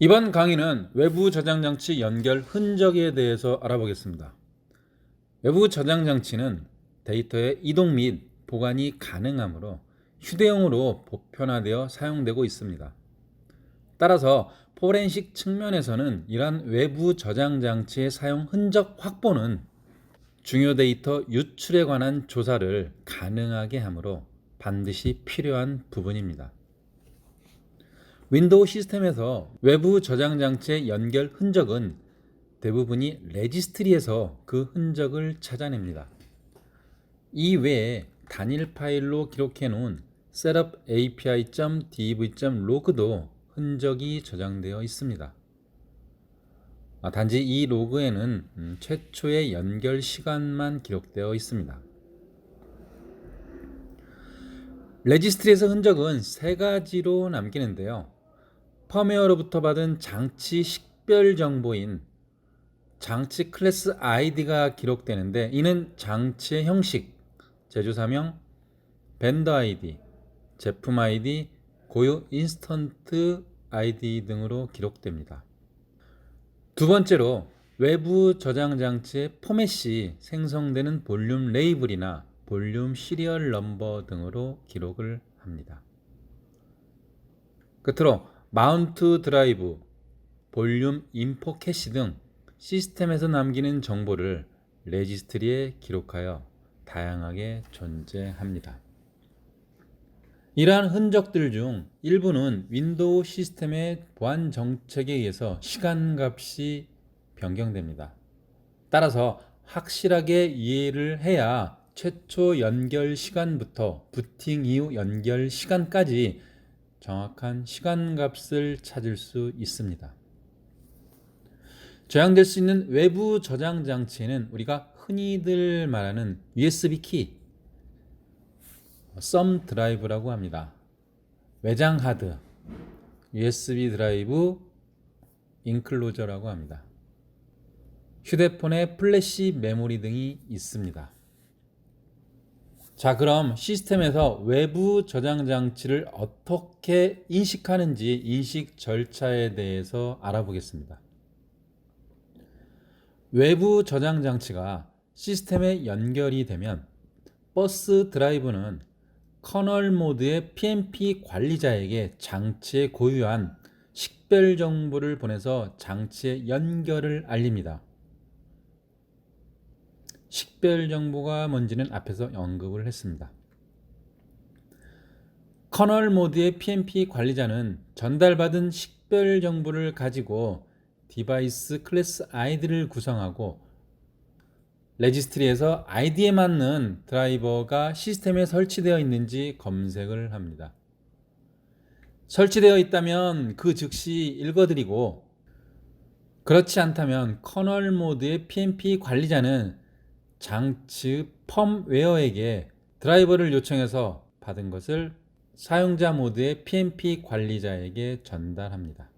이번 강의는 외부 저장 장치 연결 흔적에 대해서 알아보겠습니다. 외부 저장 장치는 데이터의 이동 및 보관이 가능하므로 휴대용으로 보편화되어 사용되고 있습니다. 따라서 포렌식 측면에서는 이러한 외부 저장 장치의 사용 흔적 확보는 중요 데이터 유출에 관한 조사를 가능하게 하므로 반드시 필요한 부분입니다. 윈도우 시스템에서 외부 저장 장치의 연결 흔적은 대부분이 레지스트리에서 그 흔적을 찾아냅니다. 이 외에 단일 파일로 기록해 놓은 setup.api.dv.log도 흔적이 저장되어 있습니다. 단지 이 로그에는 최초의 연결 시간만 기록되어 있습니다. 레지스트리에서 흔적은 세 가지로 남기는데요. 펌웨어로부터 받은 장치 식별 정보인 장치 클래스 아이디가 기록되는데, 이는 장치의 형식, 제조사명, 벤더 아이디, 제품 아이디, 고유 인스턴트 아이디 등으로 기록됩니다. 두 번째로 외부 저장 장치의 포맷이 생성되는 볼륨 레이블이나 볼륨 시리얼 넘버 등으로 기록을 합니다. 끝으로 마운트 드라이브, 볼륨 인포 캐시 등 시스템에서 남기는 정보를 레지스트리에 기록하여 다양하게 존재합니다. 이러한 흔적들 중 일부는 윈도우 시스템의 보안 정책에 의해서 시간값이 변경됩니다. 따라서 확실하게 이해를 해야 최초 연결 시간부터 부팅 이후 연결 시간까지 정확한 시간값을 찾을 수 있습니다. 저장될 수 있는 외부 저장 장치에는 우리가 흔히들 말하는 USB 키, 썸 드라이브라고 합니다. 외장 하드, USB 드라이브, 인클로저라고 합니다. 휴대폰의 플래시 메모리 등이 있습니다. 자, 그럼 시스템에서 외부 저장 장치를 어떻게 인식하는지 인식 절차에 대해서 알아보겠습니다. 외부 저장 장치가 시스템에 연결이 되면 버스 드라이브는 커널 모드의 PNP 관리자에게 장치에 고유한 식별 정보를 보내서 장치의 연결을 알립니다. 식별 정보가 뭔지는 앞에서 언급을 했습니다. 커널 모드의 PNP 관리자는 전달받은 식별 정보를 가지고 디바이스 클래스 아이디를 구성하고 레지스트리에서 아이디에 맞는 드라이버가 시스템에 설치되어 있는지 검색을 합니다. 설치되어 있다면 그 즉시 읽어드리고, 그렇지 않다면 커널 모드의 PNP 관리자는 장치 펌웨어에게 드라이버를 요청해서 받은 것을 사용자 모드의 PNP 관리자에게 전달합니다.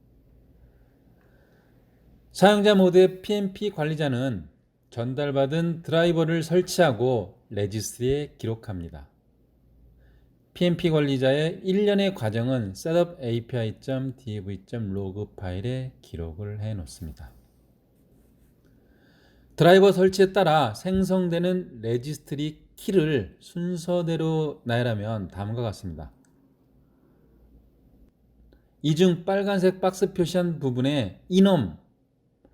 사용자 모드의 PNP 관리자는 전달받은 드라이버를 설치하고 레지스트리에 기록합니다. PNP 관리자의 일련의 과정은 setup.api.dv.log 파일에 기록을 해 놓습니다. 드라이버 설치에 따라 생성되는 레지스트리 키를 순서대로 나열하면 다음과 같습니다. 이중 빨간색 박스 표시한 부분에 enum,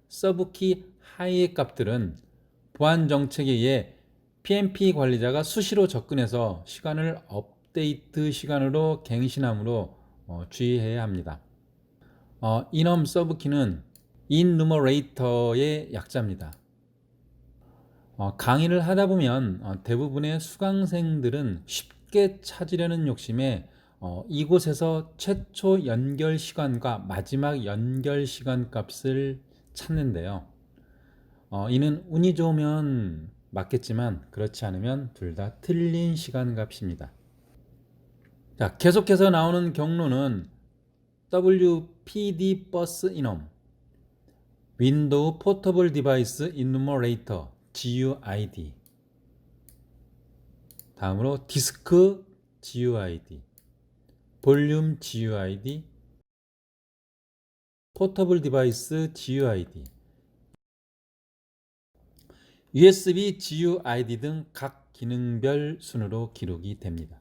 서브키 하이의 값들은 보안 정책에 의해 PNP 관리자가 수시로 접근해서 시간을 업데이트 시간으로 갱신하므로 주의해야 합니다. enum 서브키는 enumerator의 약자입니다. 강의를 하다 보면 대부분의 수강생들은 쉽게 찾으려는 욕심에 이곳에서 최초 연결 시간과 마지막 연결 시간 값을 찾는데요. 이는 운이 좋으면 맞겠지만 그렇지 않으면 둘 다 틀린 시간 값입니다. 자, 계속해서 나오는 경로는 WPD 버스 enum, 윈도우 포터블 디바이스 enumerator GUID, 다음으로 디스크 GUID, 볼륨 GUID, 포터블 디바이스 GUID, USB GUID 등 각 기능별 순으로 기록이 됩니다.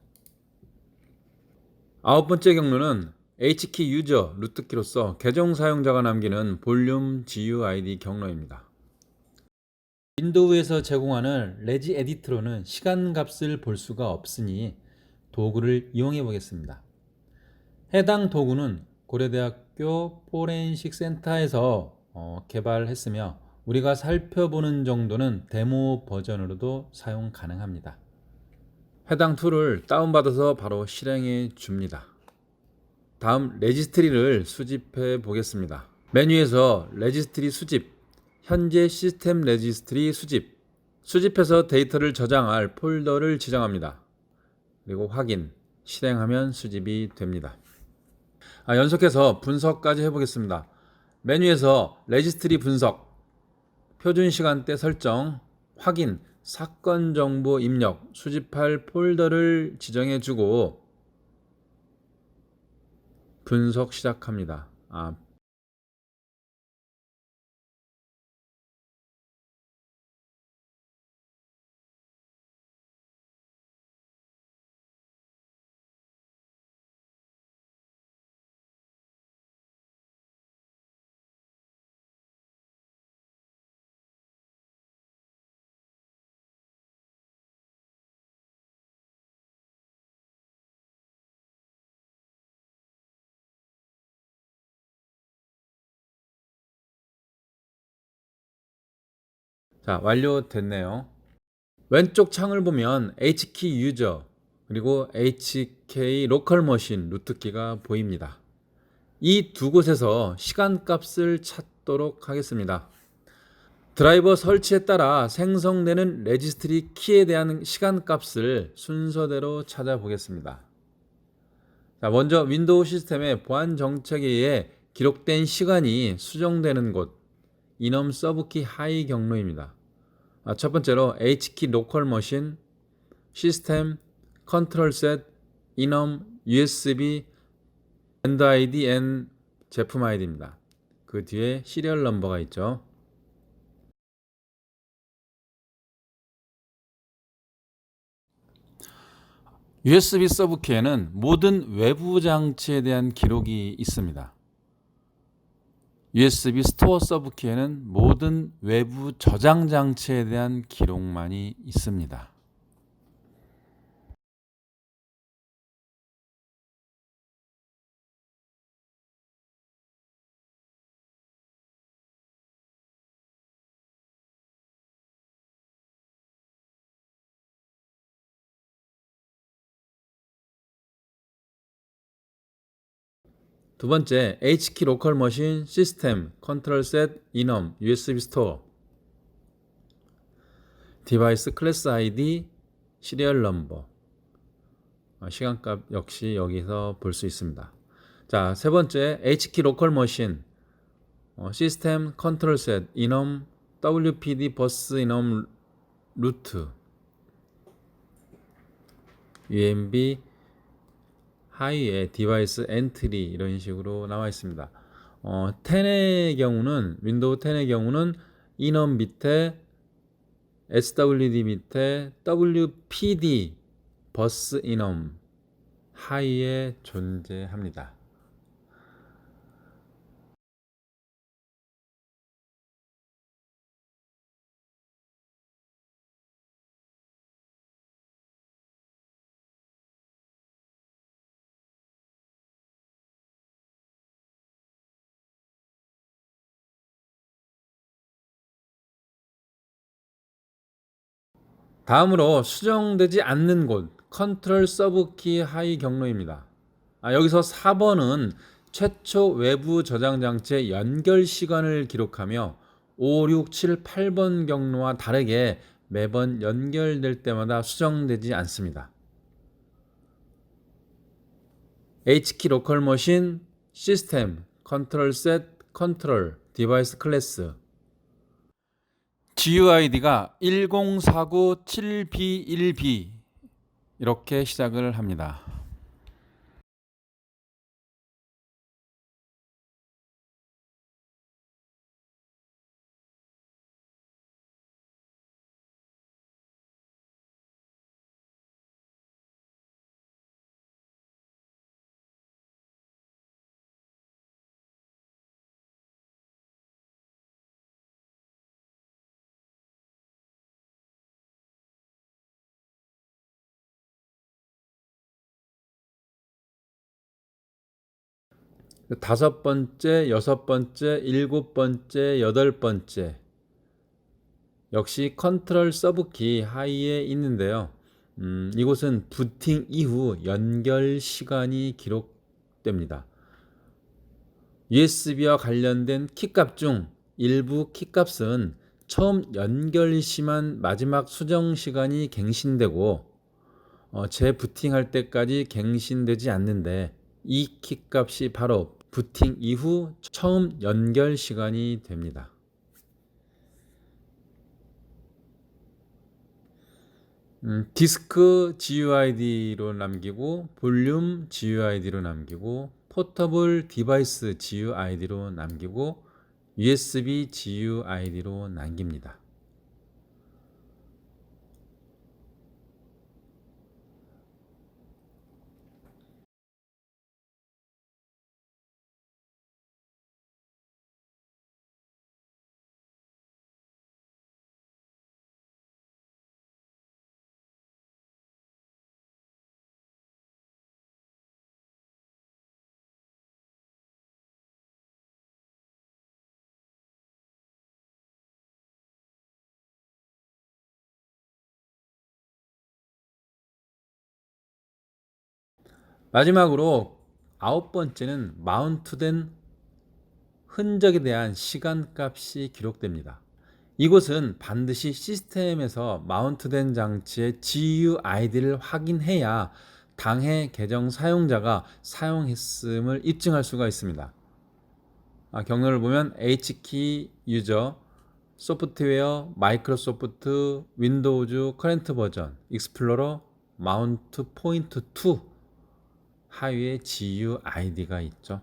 아홉 번째 경로는 H키 유저 루트키로서 계정 사용자가 남기는 볼륨 GUID 경로입니다. 윈도우에서 제공하는 레지 에디터로는 시간 값을 볼 수가 없으니 도구를 이용해 보겠습니다. 해당 도구는 고려대학교 포렌식 센터에서 개발했으며 우리가 살펴보는 정도는 데모 버전으로도 사용 가능합니다. 해당 툴을 다운받아서 바로 실행해 줍니다. 다음 레지스트리를 수집해 보겠습니다. 메뉴에서 레지스트리 수집, 현재 시스템 레지스트리 수집, 수집해서 데이터를 저장할 폴더를 지정합니다. 그리고 확인, 실행하면 수집이 됩니다. 연속해서 분석까지 해보겠습니다. 메뉴에서 레지스트리 분석, 표준 시간대 설정, 확인, 사건 정보 입력, 수집할 폴더를 지정해 주고 분석 시작합니다. 자, 완료됐네요. 왼쪽 창을 보면 H키 유저 그리고 HK 로컬 머신 루트키가 보입니다. 이 두 곳에서 시간값을 찾도록 하겠습니다. 드라이버 설치에 따라 생성되는 레지스트리 키에 대한 시간값을 순서대로 찾아보겠습니다. 자, 먼저 윈도우 시스템의 보안 정책에 의해 기록된 시간이 수정되는 곳 이넘 서브키 하이 경로입니다. 첫 번째로 H키 로컬 머신, 시스템, 컨트롤 셋, 이넘, USB, 밴드 아이디 앤 제품 아이디입니다. 그 뒤에 시리얼 넘버가 있죠. USB 서브키에는 모든 외부 장치에 대한 기록이 있습니다. USB 스토어 서브키에는 모든 외부 저장 장치에 대한 기록만이 있습니다. 두 번째, H키 로컬 머신, 시스템, 컨트롤 셋, 이넘, USB 스토어, 디바이스 클래스 아이디, 시리얼 넘버, 시간값 역시 여기서 볼 수 있습니다. 자, 세 번째, H키 로컬 머신, 시스템, 컨트롤 셋, 이넘, WPD 버스 이넘 루트, UMB, 하이에 디바이스 엔트리 이런 식으로 나와 있습니다. 10의 경우는 윈도우 10의 경우는 이넘 밑에 SWD 밑에 WPD 버스 이넘 하이에 존재합니다. 다음으로 수정되지 않는 곳 컨트롤 서브키 하이 경로입니다. 여기서 4번은 최초 외부 저장 장치의 연결 시간을 기록하며 5, 6, 7, 8번 경로와 다르게 매번 연결될 때마다 수정되지 않습니다. H키 로컬 머신, 시스템, 컨트롤 셋, 컨트롤, 디바이스 클래스 GUID가 10497B1B 이렇게 시작을 합니다. 다섯 번째, 여섯 번째, 일곱 번째, 여덟 번째 역시 컨트롤 서브키 하위에 있는데요. 이곳은 부팅 이후 연결 시간이 기록됩니다. USB와 관련된 키값 중 일부 키값은 처음 연결 시만 마지막 수정 시간이 갱신되고 재부팅할 때까지 갱신되지 않는데 이 키값이 바로 부팅 이후 처음 연결 시간이 됩니다. 디스크 GUID로 남기고 볼륨 GUID로 남기고 포터블 디바이스 GUID로 남기고 USB GUID로 남깁니다. 마지막으로 아홉 번째는 마운트된 흔적에 대한 시간값이 기록됩니다. 이곳은 반드시 시스템에서 마운트된 장치의 GUID를 확인해야 당해 계정 사용자가 사용했음을 입증할 수가 있습니다. 경로를 보면 H키 유저, 소프트웨어, 마이크로소프트, 윈도우즈, 커런트 버전, 익스플로러, 마운트 포인트 2 하위에 GUID가 있죠.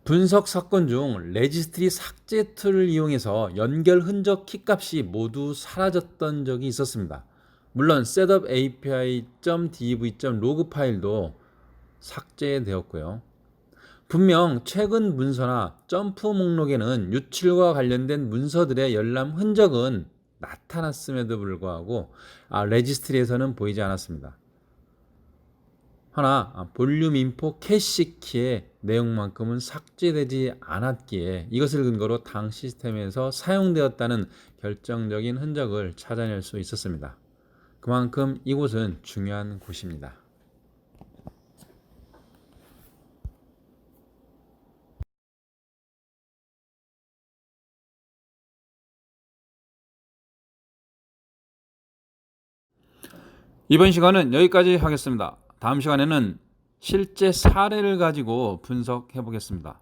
분석 사건 중 레지스트리 삭제 툴을 이용해서 연결 흔적 키값이 모두 사라졌던 적이 있었습니다. 물론 setup api.dv.log 파일도 삭제되었고요. 분명 최근 문서나 점프 목록에는 유출과 관련된 문서들의 열람 흔적은 나타났음에도 불구하고 레지스트리에서는 보이지 않았습니다. 하나 볼륨 인포 캐시 키의 내용만큼은 삭제되지 않았기에 이것을 근거로 당 시스템에서 사용되었다는 결정적인 흔적을 찾아낼 수 있었습니다. 그만큼 이곳은 중요한 곳입니다. 이번 시간은 여기까지 하겠습니다. 다음 시간에는 실제 사례를 가지고 분석해 보겠습니다.